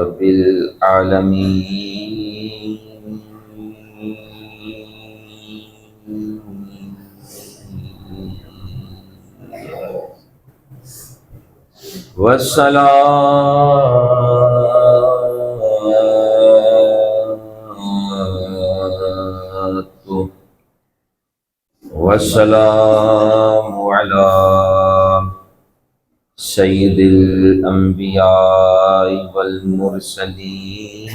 رب العالمين والسلام على سيد الأنبياء والمرسلين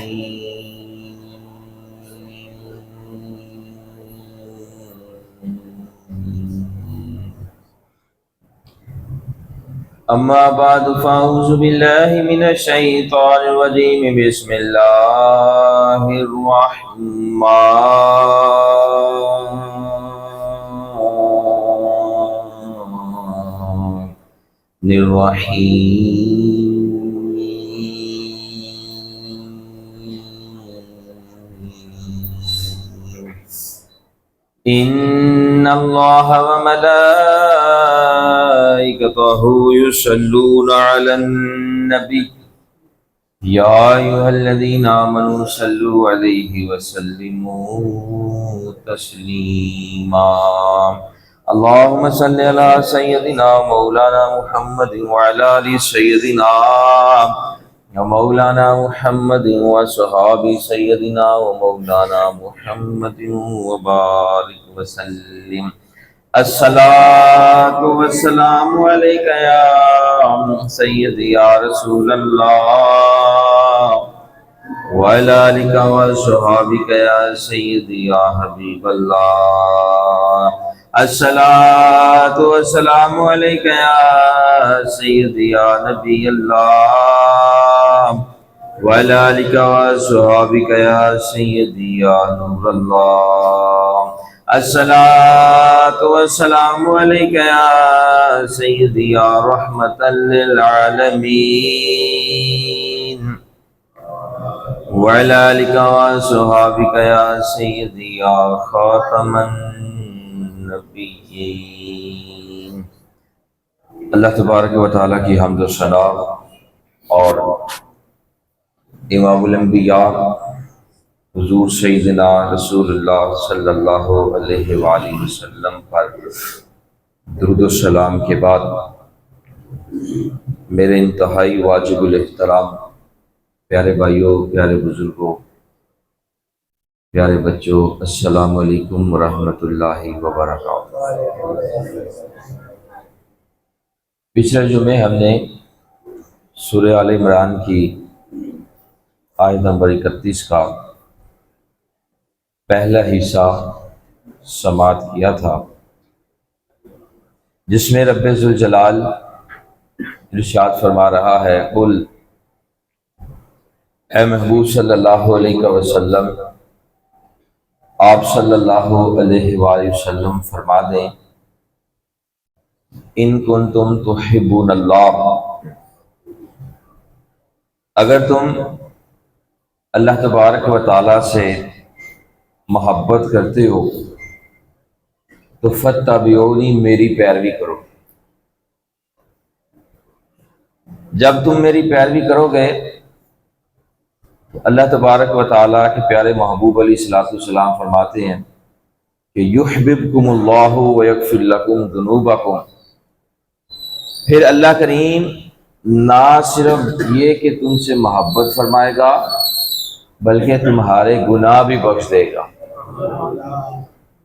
أما بعد فأعوذ بالله من الشيطان الرجيم بسم الله الرحمن الرحيم إن الله وملائكته يصلون على النبي يا أيها الذين آمنوا صلوا عليه وسلموا تسليما اللهم صل على سيدنا مولانا محمد وعلى آل سيدنا مولانا محمد وصحابه سيدنا ومولانا محمد وبارك وسلم الصلاة والسلام عليك يا سيدي يا رسول الله وعلى آلك وصحابك يا سيدي يا حبيب الله الصلاة والسلام عليك يا سيدي يا نبي الله وعلى آلك وصحابك يا سيدي يا نور الله الصلاة والسلام عليك يا سيدي يا رحمة للعالمين وعلى آلك وصحابك يا سيدي يا خاتم النبيين اللہ تبارک و تعالیٰ کی حمد و ثنا اور امام الانبیاء حضور سیدنا رسول اللہ صلی اللہ علیہ وآلہ وسلم پر درود و سلام کے بعد میرے انتہائی واجب الاحترام پیارے بھائیوں، پیارے بزرگوں، پیارے بچوں، السلام علیکم ورحمۃ اللہ وبرکاتہ۔ پچھلے جمعے ہم نے سورہ آل عمران کی آیت نمبر 31 کا پہلا حصہ سماعت کیا تھا، جس میں رب ذوالجلال ارشاد فرما رہا ہے، قل اے محبوب صلی اللہ علیہ وسلم، آپ صلی اللہ علیہ وآلہ وسلم فرما دیں، ان کنتم تحبون اللہ، اگر تم اللہ تبارک و تعالیٰ سے محبت کرتے ہو تو فاتبعونی، میری پیروی کرو۔ جب تم میری پیروی کرو گے تو اللہ تبارک و تعالیٰ کے پیارے محبوب علیہ السلام فرماتے ہیں کہ یحببکم اللہ ویغفر لکم ذنوبکم، پھر اللہ کریم نہ صرف یہ کہ تم سے محبت فرمائے گا بلکہ تمہارے گناہ بھی بخش دے گا۔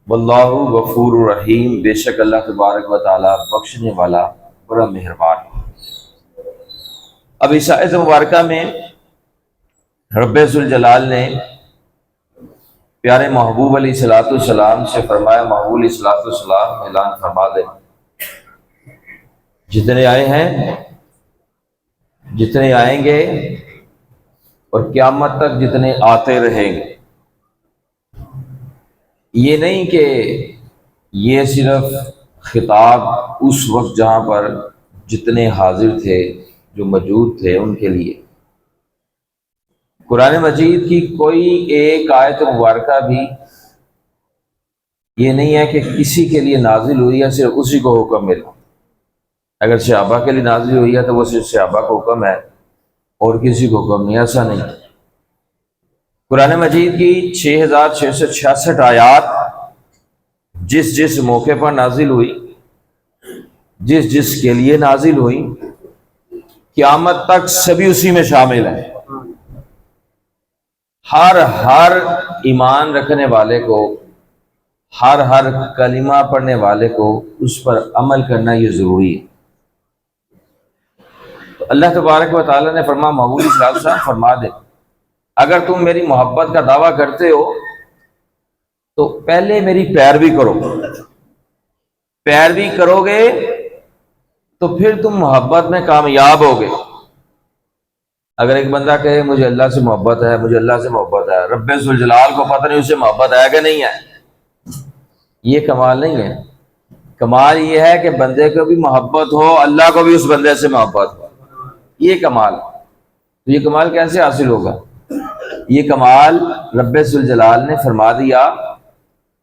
واللہ غفور رحیم، بے شک اللہ تبارک و تعالیٰ بخشنے والا بڑا مہربان ہے۔ اب اس آیت مبارکہ میں رب ذوالجلال نے پیارے محبوب علیہ السلام سے فرمایا، محبوب علیہ السلام اعلان فرما دیں، جتنے آئے ہیں، جتنے آئیں گے اور قیامت تک جتنے آتے رہیں گے، یہ نہیں کہ یہ صرف خطاب اس وقت جہاں پر جتنے حاضر تھے، جو موجود تھے، ان کے لیے۔ قرآن مجید کی کوئی ایک آیت مبارکہ بھی یہ نہیں ہے کہ کسی کے لیے نازل ہوئی ہے صرف اسی کو حکم ملا۔ اگر صحابہ کے لیے نازل ہوئی ہے تو وہ صرف صحابہ کو حکم ہے، اور کسی کو کم نہیں، ایسا نہیں۔ قرآن مجید کی 6666 آیات جس جس موقع پر نازل ہوئی، جس جس کے لیے نازل ہوئی، قیامت تک سبھی اسی میں شامل ہیں۔ ہر ایمان رکھنے والے کو، ہر کلمہ پڑھنے والے کو اس پر عمل کرنا یہ ضروری ہے۔ تو اللہ تبارک و تعالیٰ نے فرمایا محبوب صلی اللہ علیہ وسلم فرما دے، اگر تم میری محبت کا دعویٰ کرتے ہو تو پہلے میری پیروی کرو، پیروی کرو گے تو پھر تم محبت میں کامیاب ہوگے۔ اگر ایک بندہ کہے مجھے اللہ سے محبت ہے، مجھے اللہ سے محبت ہے، رب ذوالجلال کو پتہ نہیں اسے محبت ہے کہ نہیں ہے، یہ کمال نہیں ہے۔ کمال یہ ہے کہ بندے کو بھی محبت ہو، اللہ کو بھی اس بندے سے محبت ہو، یہ کمال۔ تو یہ کمال کیسے حاصل ہوگا؟ یہ کمال رب ذوالجلال نے فرما دیا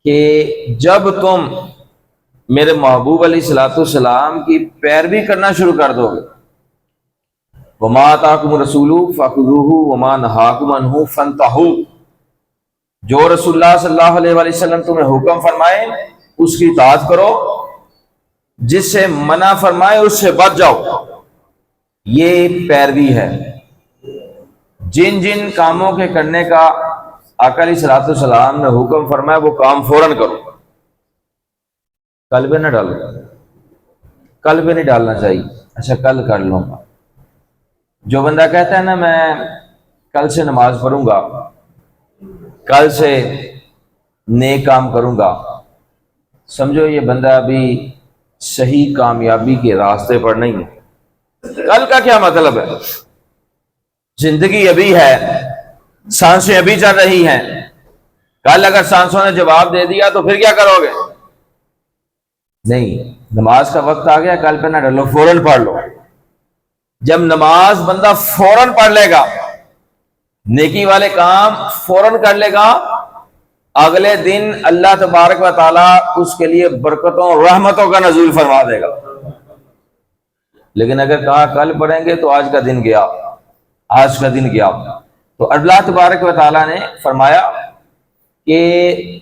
کہ جب تم میرے محبوب علیہ الصلوۃ والسلام کی پیروی کرنا شروع کر دو گے، وما آتاکم الرسول فخذوہ وما نہاکم عنہ فانتہوا، جو رسول اللہ صلی اللہ علیہ وآلہ وسلم تمہیں حکم فرمائے اس کی اطاعت کرو، جس سے منع فرمائے اس سے بچ جاؤ، یہ پیروی ہے۔ جن جن کاموں کے کرنے کا آقا علیہ الصلوۃ والسلام نے حکم فرمایا وہ کام فوراً کرو، کل پہ نہ ڈالو، کل پہ نہیں ڈالنا چاہیے، اچھا کل کر لوں گا۔ جو بندہ کہتا ہے نا میں کل سے نماز پڑھوں گا، کل سے نیک کام کروں گا، سمجھو یہ بندہ ابھی صحیح کامیابی کے راستے پر نہیں ہے۔ کل کا کیا مطلب ہے؟ زندگی ابھی ہے، سانسیں ابھی چل رہی ہیں، کل اگر سانسوں نے جواب دے دیا تو پھر کیا کرو گے؟ نہیں، نماز کا وقت آ گیا، کل پہ نہ ڈالو، فوراً پڑھ لو۔ جب نماز بندہ فوراً پڑھ لے گا، نیکی والے کام فوراً کر لے گا، اگلے دن اللہ تبارک و تعالیٰ اس کے لیے برکتوں اور رحمتوں کا نزول فرما دے گا۔ لیکن اگر کہا کل پڑھیں گے تو آج کا دن گیا، آج کا دن گیا۔ تو اللہ تبارک و تعالیٰ نے فرمایا کہ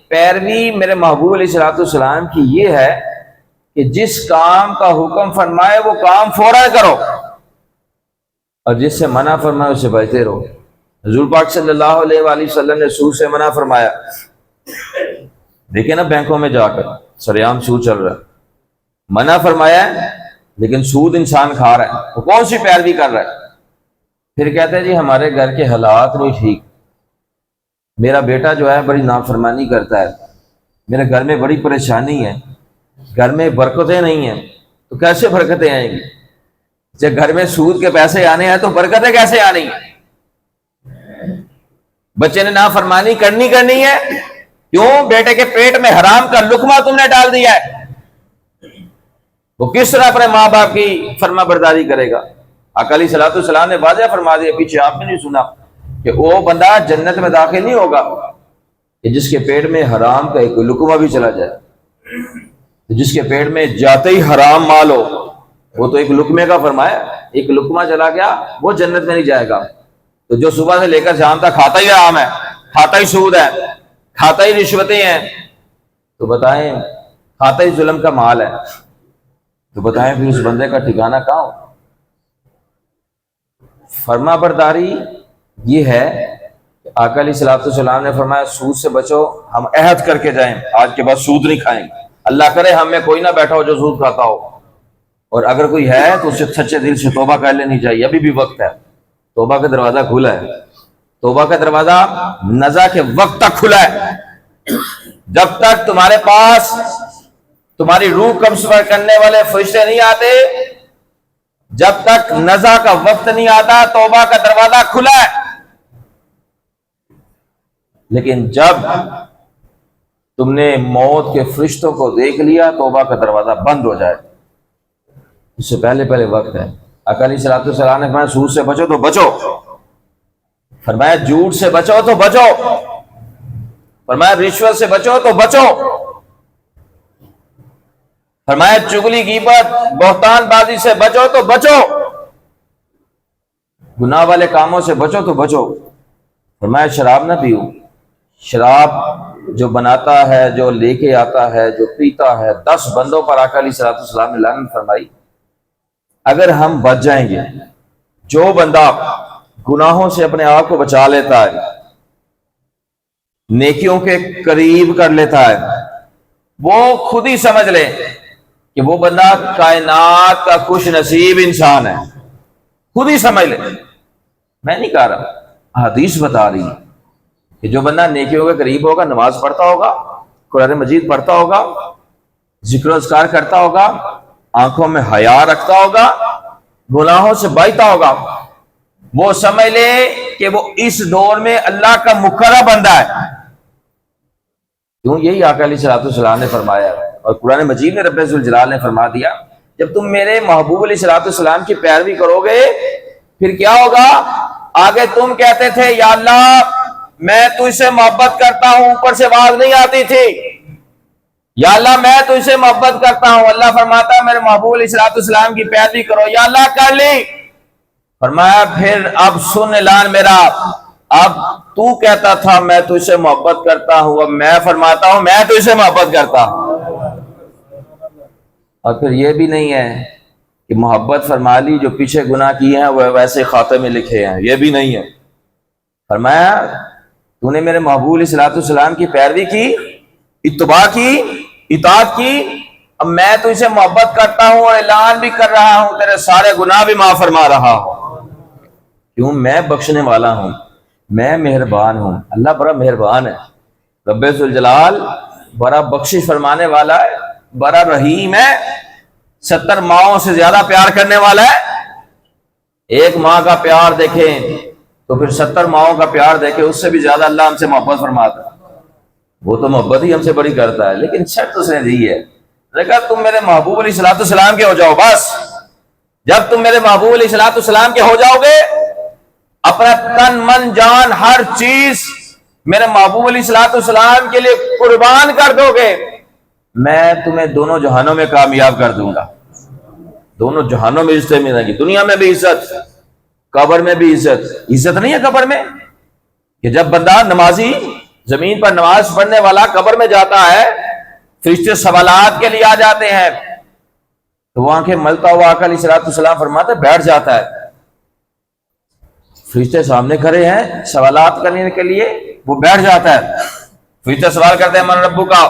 پیروی میرے محبوب علیہ الصلوۃ والسلام کی یہ ہے کہ جس کام کا حکم فرمائے وہ کام فوراً کرو، اور جس سے منع فرمائے اس سے بچتے رہو۔ حضور پاک صلی اللہ علیہ وآلہ وسلم نے سود سے منع فرمایا، دیکھیں نا بینکوں میں جا کر سریعام سود چل رہا ہے، منع فرمایا ہے لیکن سود انسان کھا رہا ہے، تو کون سی پیروی کر رہا ہے؟ پھر کہتے ہیں جی ہمارے گھر کے حالات نہیں ٹھیک، میرا بیٹا جو ہے بڑی نافرمانی کرتا ہے، میرے گھر میں بڑی پریشانی ہے، گھر میں برکتیں نہیں ہیں۔ تو کیسے برکتیں آئیں گی؟ جب گھر میں سود کے پیسے آنے ہیں تو برکتیں کیسے آنی ہیں؟ بچے نے نافرمانی کرنی ہے، کیوں؟ بیٹے کے پیٹ میں حرام کا لقمہ تم نے ڈال دیا ہے، وہ کس طرح اپنے ماں باپ کی فرما برداری کرے گا؟ آقا علیہ الصلوۃ والسلام نے واضح فرما دیا، پیچھے آپ نے نہیں سنا، کہ وہ بندہ جنت میں داخل نہیں ہوگا کہ جس کے پیٹ میں حرام کا ایک لقمہ بھی چلا جائے۔ جس کے پیٹ میں جاتے ہی حرام مال ہو، وہ تو ایک لقمے کا فرمایا، ایک لقمہ چلا گیا وہ جنت میں نہیں جائے گا۔ تو جو صبح سے لے کر شام تک کھاتا ہی حرام ہے، کھاتا ہی سود ہے، کھاتا ہی رشوتیں ہیں، تو بتائیں کھاتا ہی ظلم کا مال ہے، تو بتائیں پھر اس بندے کا ٹھکانہ کہاں ہو؟ فرما برداری یہ ہے کہ آقا علیہ الصلوۃ والسلام نے فرمایا سود سے بچو، ہم عہد کر کے جائیں آج کے بعد سود نہیں کھائیں گے، اللہ کرے ہم میں کوئی نہ بیٹھا ہو جو سود کھاتا ہو، اور اگر کوئی ہے تو اسے سچے دل سے توبہ کر لینی چاہیے، ابھی بھی وقت ہے، توبہ کا دروازہ کھلا ہے، توبہ کا دروازہ نزا کے وقت تک کھلا ہے۔ جب تک تمہارے پاس تمہاری روح قبض کرنے والے فرشتے نہیں آتے، جب تک نزا کا وقت نہیں آتا، توبہ کا دروازہ کھلا ہے۔ لیکن جب تم نے موت کے فرشتوں کو دیکھ لیا، توبہ کا دروازہ بند ہو جائے، اس سے پہلے وقت ہے۔ آقا علیہ الصلوۃ والسلام نے فرمایا سود سے بچو تو بچو، فرمایا جھوٹ سے بچو تو بچو، فرمایا رشوت سے بچو تو بچو، فرمایا چغلی غیبت بہتان بازی سے بچو تو بچو۔ گناہ والے کاموں سے بچو تو بچو۔ فرمایا شراب نہ پیو، شراب جو بناتا ہے، جو لے کے آتا ہے، جو پیتا ہے، 10 بندوں پر آقا علیہ الصلوۃ والسلام نے لعنت فرمائی۔ اگر ہم بچ جائیں گے، جو بندہ گناہوں سے اپنے آپ کو بچا لیتا ہے، نیکیوں کے قریب کر لیتا ہے، وہ خود ہی سمجھ لے کہ وہ بندہ کائنات کا خوش نصیب انسان ہے، خود ہی سمجھ لے، میں نہیں کہہ رہا، حدیث بتا رہی ہے کہ جو بندہ نیکیوں کے قریب ہوگا، نماز پڑھتا ہوگا، قرآن مجید پڑھتا ہوگا، ذکر و اذکار کرتا ہوگا، آنکھوں میں حیا رکھتا ہوگا، گناہوں سے بچتا ہوگا، وہ سمجھ لے کہ وہ اس دور میں اللہ کا مقرب بندہ ہے۔ کیوں؟ یہی آقا علیہ الصلوۃ والسلام نے فرمایا ہے، اور قرآن مجید میں رب ذوالجلال نے فرما دیا جب تم میرے محبوب علیہ الصلوۃ والسلام کی پیروی کرو گے پھر کیا ہوگا؟ آگے تم کہتے تھے یا اللہ میں تجھ سے محبت کرتا ہوں، اوپر سے آواز نہیں آتی تھی، یا اللہ میں تجھ سے محبت کرتا ہوں، اللہ فرماتا ہے میرے محبوب علیہ الصلوۃ والسلام کی پیروی کرو، یا اللہ کر لی، فرمایا پھر اب سن اعلان میرا، اب تو کہتا تھا میں تجھ سے محبت کرتا ہوں، اب میں فرماتا ہوں میں تجھ سے محبت کرتا ہوں۔ اور پھر یہ بھی نہیں ہے کہ محبت فرما لی، جو پیچھے گناہ کیے ہیں وہ ویسے خاتے میں لکھے ہیں، یہ بھی نہیں ہے۔ فرمایا تو نے میرے محبوب علیہ الصلوۃ والسلام کی پیروی کی، اتباع کی، اطاعت کی، اب میں تجھ سے محبت کرتا ہوں اور اعلان بھی کر رہا ہوں تیرے سارے گناہ بھی معاف فرما رہا ہوں۔ کیوں؟ میں بخشنے والا ہوں، میں مہربان ہوں، اللہ بڑا مہربان ہے، رب ذوالجلال بڑا بخشش فرمانے والا ہے، بڑا رحیم ہے، 70 ماؤں سے زیادہ پیار کرنے والا ہے۔ ایک ماں کا پیار دیکھیں تو پھر 70 ماؤں کا پیار دیکھیں، اس سے بھی زیادہ اللہ ہم سے محبت فرماتا ہے، وہ تو محبت ہی ہم سے بڑی کرتا ہے، لیکن شرط اس نے دی ہے، دیکھا تم میرے محبوب علیہ الصلوۃ والسلام کے ہو جاؤ، بس جب تم میرے محبوب علیہ الصلوۃ والسلام کے ہو جاؤ گے، اپنا تن من جان ہر چیز میرے محبوب علیہ الصلوۃ والسلام کے لیے قربان کر دو گے، میں تمہیں دونوں جہانوں میں کامیاب کر دوں گا، دونوں جہانوں میں عزت ملے گی، دنیا میں بھی عزت، قبر میں بھی عزت۔ عزت نہیں ہے قبر میں کہ جب بندہ نمازی زمین پر نماز پڑھنے والا قبر میں جاتا ہے، فرشتے سوالات کے لیے آ جاتے ہیں تو وہ آنکھیں ملتا ہوا آقا علیہ الصلوۃ والسلام فرماتے بیٹھ جاتا ہے، فرشتے سامنے کھڑے ہیں سوالات کرنے کے لیے، وہ بیٹھ جاتا ہے، فرشتے سوال کرتے ہیں من ربک کا،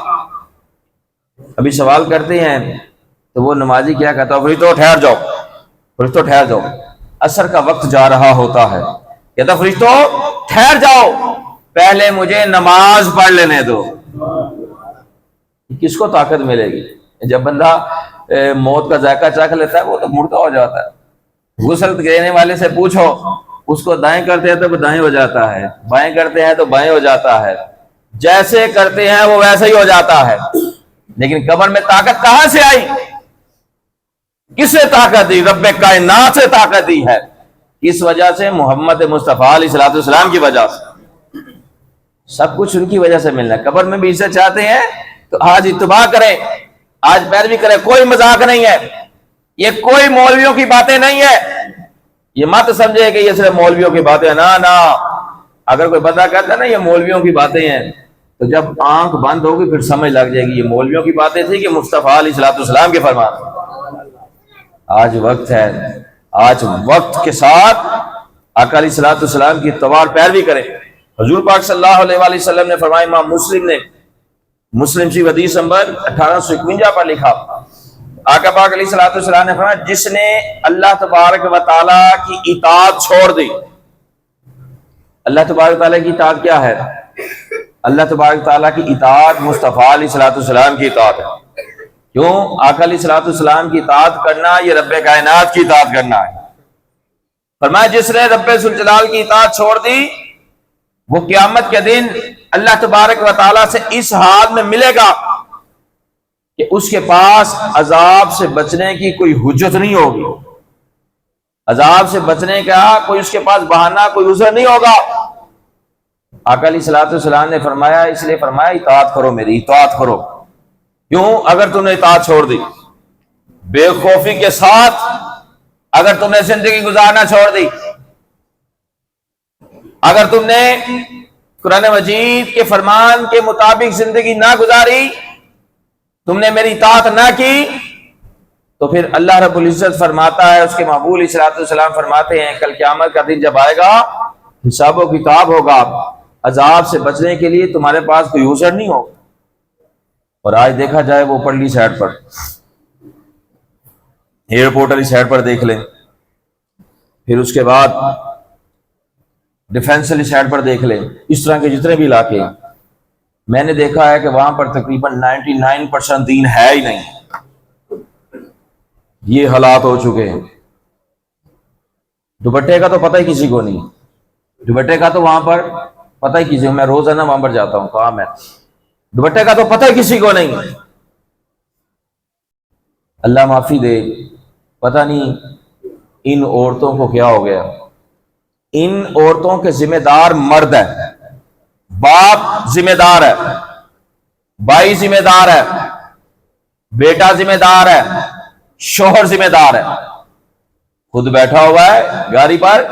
ابھی سوال کرتے ہیں تو وہ نمازی کیا کہتا ہے فرشتوں ٹھہر جاؤ، فرشتوں ٹھہر جاؤ، عصر کا وقت جا رہا ہوتا ہے، کہتا فرشتوں ٹھہر جاؤ پہلے مجھے نماز پڑھ لینے دو۔ کس کو طاقت ملے گی؟ جب بندہ موت کا ذائقہ چکھ لیتا ہے وہ تو مردہ ہو جاتا ہے۔ غسل دینے والے سے پوچھو، اس کو دائیں کرتے ہیں تو وہ دائیں ہو جاتا ہے، بائیں کرتے ہیں تو بائیں ہو جاتا ہے، جیسے کرتے ہیں وہ ویسے ہی ہو جاتا ہے، لیکن قبر میں طاقت کہاں سے آئی؟ کس سے طاقت دی؟ رب کائنات سے طاقت دی ہے۔ کس وجہ سے؟ محمد مصطفیٰ علیہ الصلوۃ والسلام کی وجہ سے، سب کچھ ان کی وجہ سے ملنا ہے۔ قبر میں بھی عزت چاہتے ہیں تو آج اتباع کریں، آج پیروی کریں، کوئی مذاق نہیں ہے، یہ کوئی مولویوں کی باتیں نہیں ہے، یہ مت سمجھے کہ یہ صرف مولویوں کی باتیں ہیں، نہ، اگر کوئی بندہ کہتا ہے نا یہ مولویوں کی باتیں ہیں تو جب آنکھ بند ہوگی پھر سمجھ لگ جائے گی یہ مولویوں کی باتیں تھی کہ مصطفیٰ علیہ الصلوۃ والسلام کے فرمان۔ آج وقت ہے، آج وقت کے ساتھ آقا علیہ الصلوۃ والسلام کی اتباع پیروی کریں۔ حضور پاک صلی اللہ علیہ وآلہ وسلم نے فرمایا، امام مسلم نے مسلم شریف حدیث نمبر 1851 پر لکھا، آقا پاک علیہ الصلوۃ والسلام نے فرمایا جس نے اللہ تبارک و تعالی کی اطاعت چھوڑ دی۔ اللہ تبارک و تعالی کی اطاعت کیا ہے؟ اللہ تبارک و تعالی کی اطاعت مصطفیٰ علیہ الصلوۃ والسلام کی اطاعت ہے۔ کیوں؟ آقا علیہ الصلوۃ والسلام کی اطاعت کرنا یہ رب کائنات کی اطاعت کرنا ہے۔ فرمایا جس نے رب ذوالجلال کی اطاعت چھوڑ دی وہ قیامت کے دن اللہ تبارک و تعالی سے اس حال میں ملے گا کہ اس کے پاس عذاب سے بچنے کی کوئی حجت نہیں ہوگی، عذاب سے بچنے کا کوئی اس کے پاس بہانہ، کوئی عذر نہیں ہوگا۔ آقا علیہ الصلوۃ والسلام نے فرمایا، اس لیے فرمایا اطاعت کرو، میری اطاعت کرو۔ کیوں؟ اگر تم نے اطاعت چھوڑ دی، بے خوفی کے ساتھ اگر تم نے زندگی گزارنا چھوڑ دی، اگر تم نے قرآن مجید کے فرمان کے مطابق زندگی نہ گزاری، تم نے میری اطاعت نہ کی، تو پھر اللہ رب العزت فرماتا ہے، اس کے محبوب علیہ الصلوۃ والسلام فرماتے ہیں، کل قیامت کا دن جب آئے گا، حساب و کتاب ہوگا، عذاب سے بچنے کے لیے تمہارے پاس کوئی یوزر نہیں ہوگا۔ اور آج دیکھا جائے وہ پرلی سائڈ پر، ایئرپورٹ والی سائڈ پر دیکھ لیں، پھر اس کے بعد ڈیفینس والی سائڈ پر دیکھ لیں، اس طرح کے جتنے بھی علاقے ہیں، میں نے دیکھا ہے کہ وہاں پر تقریباً 99% دین ہے ہی نہیں۔ یہ حالات ہو چکے ہیں۔ دوپٹے کا تو پتہ ہی کسی کو نہیں، دوپٹے کا تو وہاں پر پتہ ہی کسی کو، میں روزانہ وہاں پر جاتا ہوں کام ہے، دوپٹے کا تو پتہ ہی کسی کو نہیں۔ اللہ معافی دے، پتہ نہیں ان عورتوں کو کیا ہو گیا۔ ان عورتوں کے ذمہ دار مرد ہے، باپ ذمہ دار ہے، بھائی ذمہ دار ہے، بیٹا ذمہ دار ہے، شوہر ذمہ دار ہے، خود بیٹھا ہوا ہے گاڑی پر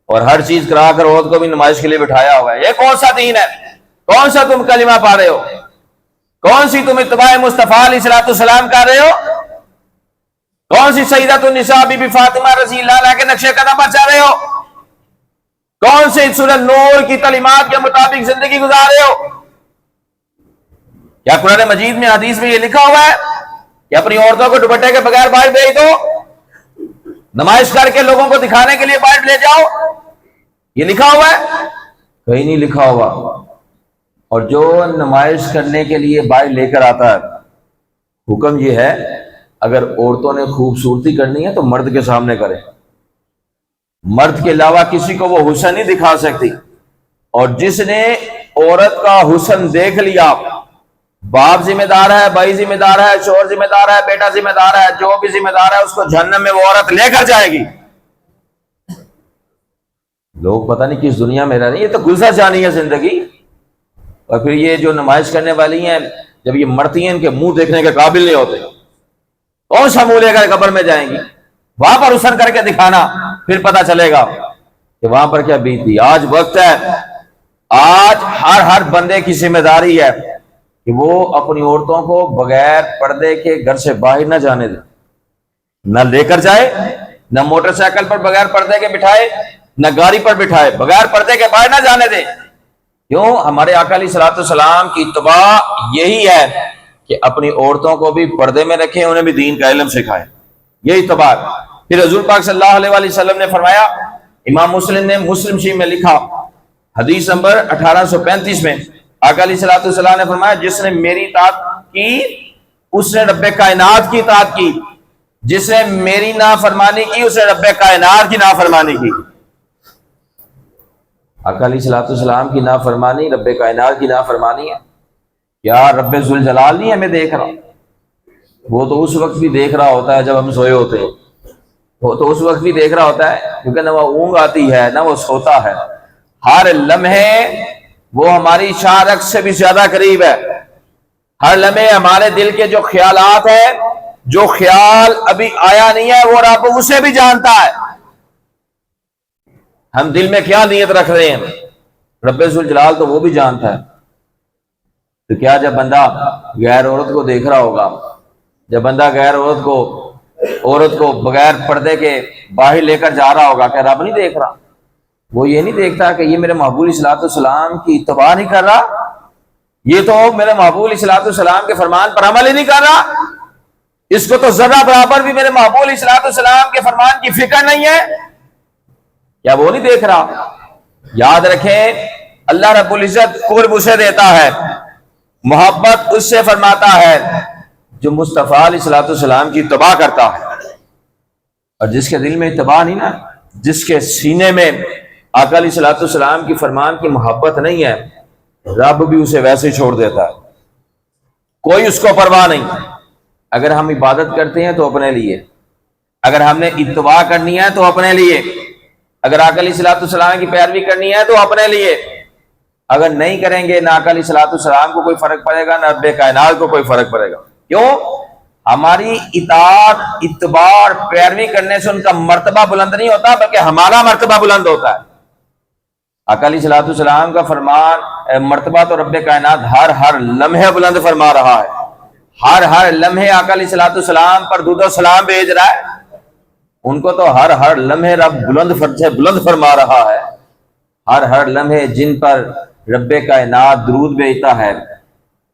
اور ہر چیز کرا کر عورت کو بھی نمائش کے لیے بٹھایا ہوا ہے۔ یہ کون سا دین ہے؟ کون سا تم کلمہ پا رہے ہو؟ کون سی تم اتباع مصطفیٰ علیہ الصلوۃ والسلام کر رہے ہو؟ کون سی سیدۃ النساء بی بی فاطمہ رضی اللہ عنہا کے نقشے قدم پر چل رہے ہو؟ کون سی سورۃ نور کی تعلیمات کے مطابق زندگی گزار رہے ہو؟ کیا قرآن مجید میں حدیث میں یہ لکھا ہوا ہے کہ اپنی عورتوں کو دوپٹے کے بغیر باہر بھیج دو، نمائش کر کے لوگوں کو دکھانے کے لیے باہر لے جاؤ؟ یہ لکھا ہوا ہے؟ کہیں نہیں لکھا ہوا۔ اور جو نمائش کرنے کے لیے باہر لے کر آتا ہے، حکم یہ ہے اگر عورتوں نے خوبصورتی کرنی ہے تو مرد کے سامنے کرے، مرد کے علاوہ کسی کو وہ حسن نہیں دکھا سکتی۔ اور جس نے عورت کا حسن دیکھ لیا، باپ ذمہ دار ہے، بھائی ذمہ دار ہے، شوہر ذمہ دار ہے، بیٹا ذمہ دار ہے، جو بھی ذمہ دار ہے، اس کو جہنم میں وہ عورت لے کر جائے گی۔ لوگ پتہ نہیں کس دنیا میں رہ رہے ہیں، یہ تو گزر جانی ہے زندگی۔ اور پھر یہ جو نمائش کرنے والی ہیں، جب یہ مرتی ہیں ان کے منہ دیکھنے کے قابل نہیں ہوتے، کون سا منہ لے کر قبر میں جائیں گی؟ وہاں پر حسن کر کے دکھانا، پھر پتہ چلے گا کہ وہاں پر کیا بیتی۔ آج وقت ہے، آج ہر بندے کی ذمہ داری ہے کہ وہ اپنی عورتوں کو بغیر پردے کے گھر سے باہر نہ جانے دے، نہ لے کر جائے، نہ موٹر سائیکل پر بغیر پردے کے بٹھائے، نہ گاڑی پر بٹھائے، بغیر پردے کے باہر نہ جانے دے۔ کیوں؟ ہمارے آقا علیہ الصلوۃ والسلام کی اتباع یہی ہے کہ اپنی عورتوں کو بھی پردے میں رکھیں، انہیں بھی دین کا علم سکھائیں، یہی اتباع۔ پھر حضور پاک صلی اللہ علیہ وسلم نے فرمایا، امام مسلم نے مسلم شریف میں لکھا حدیث نمبر 1835 میں، آقا علیہ الصلوۃ والسلام نے فرمایا، جس نے میری اطاعت کی اس نے رب کائنات کی اطاعت کی، جس نے میری نافرمانی کی اس نے رب کائنات کی نافرمانی کی۔ آقا علیہ الصلوۃ والسلام کی نافرمانی رب کائنات کی نافرمانی ہے۔ کیا رب ذوالجلال نہیں ہمیں دیکھ رہا؟ وہ تو اس وقت بھی دیکھ رہا ہوتا ہے جب ہم سوئے ہوتے ہیں، وہ تو اس وقت بھی دیکھ رہا ہوتا ہے، کیونکہ نہ وہ اونگ آتی ہے نہ وہ سوتا ہے، ہر لمحے وہ ہماری شارک سے بھی زیادہ قریب ہے۔ ہر لمحے ہمارے دل کے جو خیالات ہیں، جو خیال ابھی آیا نہیں ہے، وہ رب اسے بھی جانتا ہے۔ ہم دل میں کیا نیت رکھ رہے ہیں، رب ذوالجلال تو وہ بھی جانتا ہے۔ تو کیا جب بندہ غیر عورت کو دیکھ رہا ہوگا، جب بندہ غیر عورت کو بغیر پردے کے باہر لے کر جا رہا ہوگا، کیا رب نہیں دیکھ رہا؟ وہ یہ نہیں دیکھتا کہ یہ میرے محبوب علیہ الصلوۃ والسلام کی اتباع نہیں کر رہا، یہ تو میرے محبوب علیہ الصلوۃ والسلام کے فرمان پر عمل ہی نہیں کر رہا، اس کو تو ذرہ برابر بھی میرے محبوب علیہ الصلوۃ والسلام کے فرمان کی فکر نہیں ہے، کیا وہ نہیں دیکھ رہا؟ یاد رکھیں، اللہ رب العزت قرب اسے دیتا ہے، محبت اس سے فرماتا ہے جو مصطفیٰ علیہ الصلوۃ والسلام کی اتباع کرتا ہے۔ اور جس کے دل میں اتباع نہیں نا، جس کے سینے میں آقا علیہ الصلوۃ والسلام کی فرمان کی محبت نہیں ہے، رب بھی اسے ویسے ہی چھوڑ دیتا ہے، کوئی اس کو پرواہ نہیں۔ اگر ہم عبادت کرتے ہیں تو اپنے لیے، اگر ہم نے اتباع کرنی ہے تو اپنے لیے، اگر آقا علیہ الصلوۃ والسلام کی پیروی کرنی ہے تو اپنے لیے، اگر نہیں کریں گے نہ آقا علیہ الصلوۃ والسلام کو کوئی فرق پڑے گا، نہ رب کائنات کو کوئی فرق پڑے گا۔ کیوں؟ ہماری اطاعت، اتباع اور پیروی کرنے سے ان کا مرتبہ بلند نہیں ہوتا، بلکہ ہمارا مرتبہ بلند ہوتا ہے۔ آقا علیہ الصلوۃ والسلام کا فرمان مرتبہ تو رب کائنات ہر لمحے بلند فرما رہا ہے، ہر لمحے آقا علیہ الصلوۃ والسلام پر درود و سلام بھیج رہا ہے، ان کو تو ہر لمحے رب بلند فرما رہا ہے، ہر لمحے جن پر رب کائنات درود بھیجتا ہے۔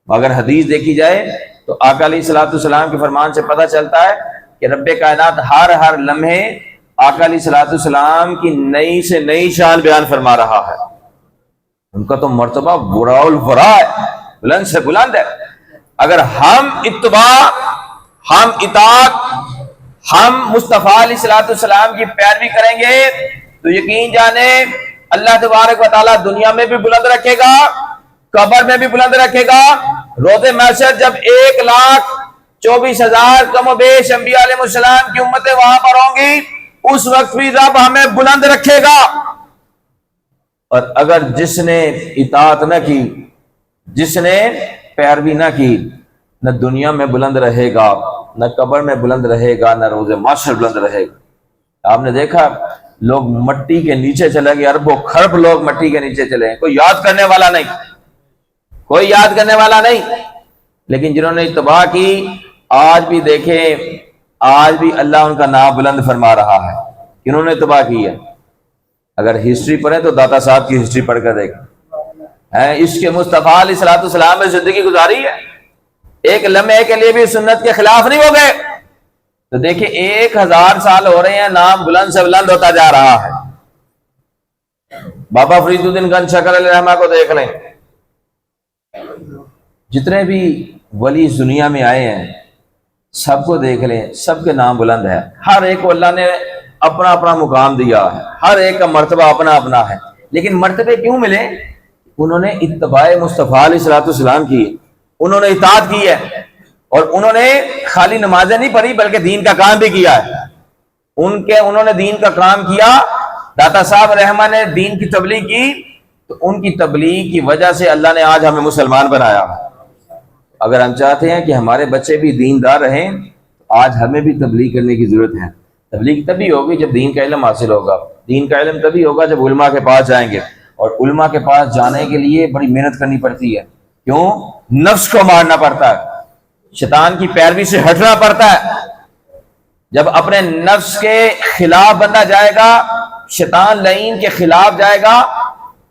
اگر حدیث دیکھی جائے تو آقا علیہ الصلوۃ والسلام کے فرمان سے پتہ چلتا ہے کہ رب کائنات ہر لمحے آقا علیہ الصلوۃ والسلام کی نئی سے نئی شان بیان فرما رہا ہے۔ ان کا تو مرتبہ برا الورا ہے، بلند سے بلند ہے۔ اگر ہم اتباع، ہم اطاعت، ہم مصطفیٰ علیہ الصلوۃ والسلام کی پیروی کریں گے تو یقین جانیں اللہ تبارک و تعالیٰ دنیا میں بھی بلند رکھے گا، قبر میں بھی بلند رکھے گا۔ روز محشر جب 1,24,000 کم و بیش انبیاء علیہ السلام کی امتیں وہاں پر ہوں گی، اس وقت بھی رب ہمیں بلند رکھے گا۔ اور اگر جس نے اطاعت نہ کی، جس نے پیروی نہ کی، نہ دنیا میں بلند رہے گا، نہ قبر میں بلند رہے گا، نہ روز محشر بلند رہے گا۔ آپ نے دیکھا لوگ مٹی کے نیچے چلے گئے، اربوں خرب لوگ مٹی کے نیچے چلے گئے، کوئی یاد کرنے والا نہیں، کوئی یاد کرنے والا نہیں۔ لیکن جنہوں نے اتباع کی، آج بھی دیکھیں، آج بھی اللہ ان کا نام بلند فرما رہا ہے، کنہوں نے اتباع کی ہے۔ اگر ہسٹری پڑھیں تو داتا صاحب کی ہسٹری پڑھ کر دیکھیں، عشق مصطفیٰ علیہ الصلوۃ والسلام میں زندگی گزاری ہے، ایک لمحے کے لیے بھی سنت کے خلاف نہیں ہو گئے۔ تو دیکھیں 1000 سال ہو رہے ہیں، نام بلند سے بلند ہوتا جا رہا ہے۔ بابا فرید الدین گنج شکر علیہ رحمہ کو دیکھ لیں، جتنے بھی ولی اس دنیا میں آئے ہیں سب کو دیکھ لیں، سب کے نام بلند ہے، ہر ایک کو اللہ نے اپنا اپنا مقام دیا ہے، ہر ایک کا مرتبہ اپنا اپنا ہے۔ لیکن مرتبے کیوں ملے؟ انہوں نے اتباع مصطفیٰ علیہ الصلوۃ والسلام کی، انہوں نے اطاعت کی ہے، اور انہوں نے خالی نمازیں نہیں پڑھی بلکہ دین کا کام بھی کیا ہے۔ انہوں نے دین کا کام کیا، داتا صاحب رحمہ نے دین کی تبلیغ کی، تو ان کی تبلیغ کی وجہ سے اللہ نے آج ہمیں مسلمان بنایا۔ اگر ہم چاہتے ہیں کہ ہمارے بچے بھی دیندار رہیں، آج ہمیں بھی تبلیغ کرنے کی ضرورت ہے۔ تبلیغ تبھی ہوگی جب دین کا علم حاصل ہوگا، دین کا علم تبھی ہوگا جب علماء کے پاس جائیں گے، اور علماء کے پاس جانے کے لیے بڑی محنت کرنی پڑتی ہے۔ کیوں؟ نفس کو مارنا پڑتا ہے، شیطان کی پیروی سے ہٹنا پڑتا ہے۔ جب اپنے نفس کے خلاف بندہ جائے گا، شیطان لعین کے خلاف جائے گا،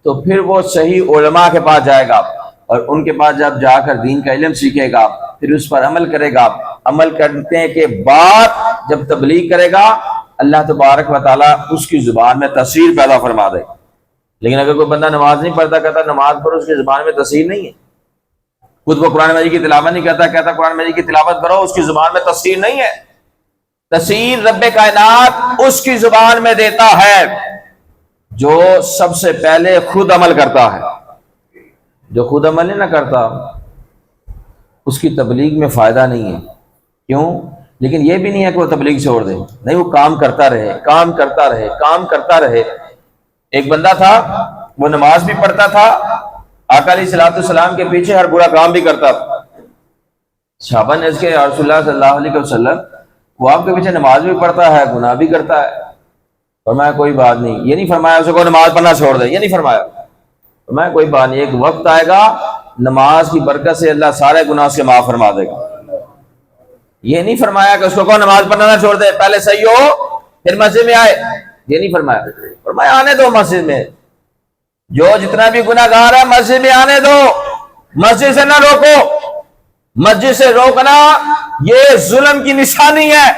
تو پھر وہ صحیح علماء کے پاس جائے گا، اور ان کے پاس جب جا کر دین کا علم سیکھے گا، پھر اس پر عمل کرے گا۔ عمل کرنے کے بعد جب تبلیغ کرے گا، اللہ تبارک و تعالیٰ اس کی زبان میں تاثیر پیدا فرما دے۔ لیکن اگر کوئی بندہ نماز نہیں پڑھتا، کہتا نماز پڑھو، اس کی زبان میں تاثیر نہیں ہے، خود وہ قرآن مجید کی تلاوت نہیں کرتا، کہتا قرآن مجید کی تلاوت کرو، اس کی زبان میں تاثیر نہیں ہے۔ تاثیر رب کائنات اس کی زبان میں دیتا ہے جو سب سے پہلے خود عمل کرتا ہے۔ جو خود عمل نہیں نہ کرتا، اس کی تبلیغ میں فائدہ نہیں ہے۔ کیوں؟ لیکن یہ بھی نہیں ہے کہ وہ تبلیغ چھوڑ دے، نہیں، وہ کام کرتا رہے، کام کرتا رہے، کام کرتا رہے۔ ایک بندہ تھا، وہ نماز بھی پڑھتا تھا، آقا علیہ الصلوۃ والسلام کے پیچھے ہر برا کام بھی کرتا تھا۔ صحابہ نے اس کے رسول اللہ صلی اللہ علیہ وسلم، وہ آپ کے پیچھے نماز بھی پڑھتا ہے، گناہ بھی کرتا ہے۔ فرمایا کوئی بات نہیں، یہ نہیں فرمایا اسے کو نماز پڑھنا چھوڑ دے، یہ نہیں فرمایا۔ فرمایا کوئی بات نہیں، ایک وقت آئے گا نماز کی برکت سے اللہ سارے گناہ سے معاف فرما دے گا۔ یہ نہیں فرمایا کہ اس کو نماز پڑھنا نہ چھوڑ دے، پہلے صحیح ہو پھر مسجد میں آئے، یہ نہیں فرمایا۔ فرمایا آنے دو مسجد میں، جو جتنا بھی گناہ گار ہے مسجد میں آنے دو، مسجد سے نہ روکو۔ مسجد سے روکنا یہ ظلم کی نشانی ہے،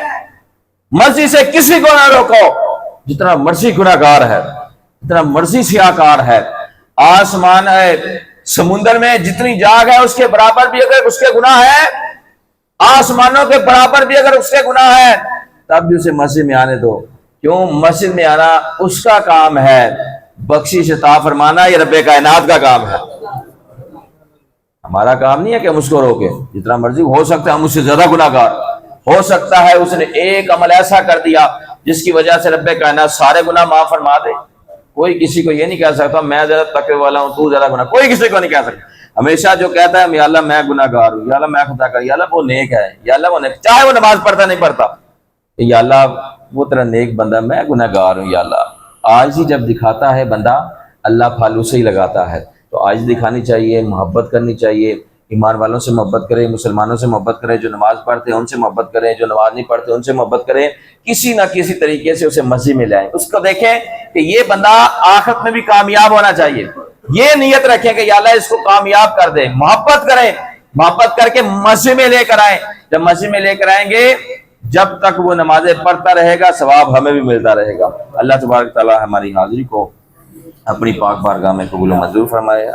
مسجد سے کسی کو نہ روکو، جتنا مرضی گناہ گار ہے، جتنا مرضی سیاہ کار ہے، آسمان ہے، سمندر میں جتنی جاگ ہے اس کے برابر بھی اگر اس کے گناہ ہے، آسمانوں کے برابر بھی اگر اس کے گناہ ہے، تب بھی اسے مسجد میں آنے دو۔ کیوں؟ مسجد میں آنا اس کا کام ہے، بخشش عطا فرمانا یہ رب کائنات کا کام ہے، ہمارا کام نہیں ہے کہ ہم اس کو روکیں۔ جتنا مرضی ہو سکتا ہے ہم اس سے زیادہ گناہ گار، ہو سکتا ہے اس نے ایک عمل ایسا کر دیا جس کی وجہ سے رب کائنات سارے گناہ معاف فرما دے۔ کوئی کسی کو یہ نہیں کہہ سکتا میں زیادہ تقوی والا ہوں، تو زیادہ گناہ، کوئی کسی کو نہیں کہہ سکتا۔ ہمیشہ جو کہتا ہے یا اللہ میں گناہ گار ہوں، یا اللہ میں خطا کر، یا اللہ وہ نیک ہے، یا اللہ وہ نیک، چاہے وہ نماز پڑھتا نہیں پڑھتا، یا اللہ وہ تیرا نیک بندہ، میں گناہ گار ہوں، یا اللہ۔ آج ہی جب دکھاتا ہے بندہ اللہ پھالو سے ہی لگاتا ہے۔ تو آج دکھانی چاہیے، محبت کرنی چاہیے، ایمان والوں سے محبت کریں، مسلمانوں سے محبت کریں، جو نماز پڑھتے ہیں ان سے محبت کریں، جو نماز نہیں پڑھتے ان سے محبت کریں، کسی نہ کسی طریقے سے اسے مسجد میں لائیں، اس کو دیکھیں کہ یہ بندہ آخرت میں بھی کامیاب ہونا چاہیے، یہ نیت رکھیں کہ یا اللہ اس کو کامیاب کر دے، محبت کریں، محبت کر کے مسجد میں لے کر آئیں۔ جب مسجد میں لے کر آئیں گے، جب تک وہ نمازیں پڑھتا رہے گا ثواب ہمیں بھی ملتا رہے گا۔ اللہ تبارک تعالی ہماری حاضری کو اپنی پاک بارگاہ میں قبول و منظور فرمائے۔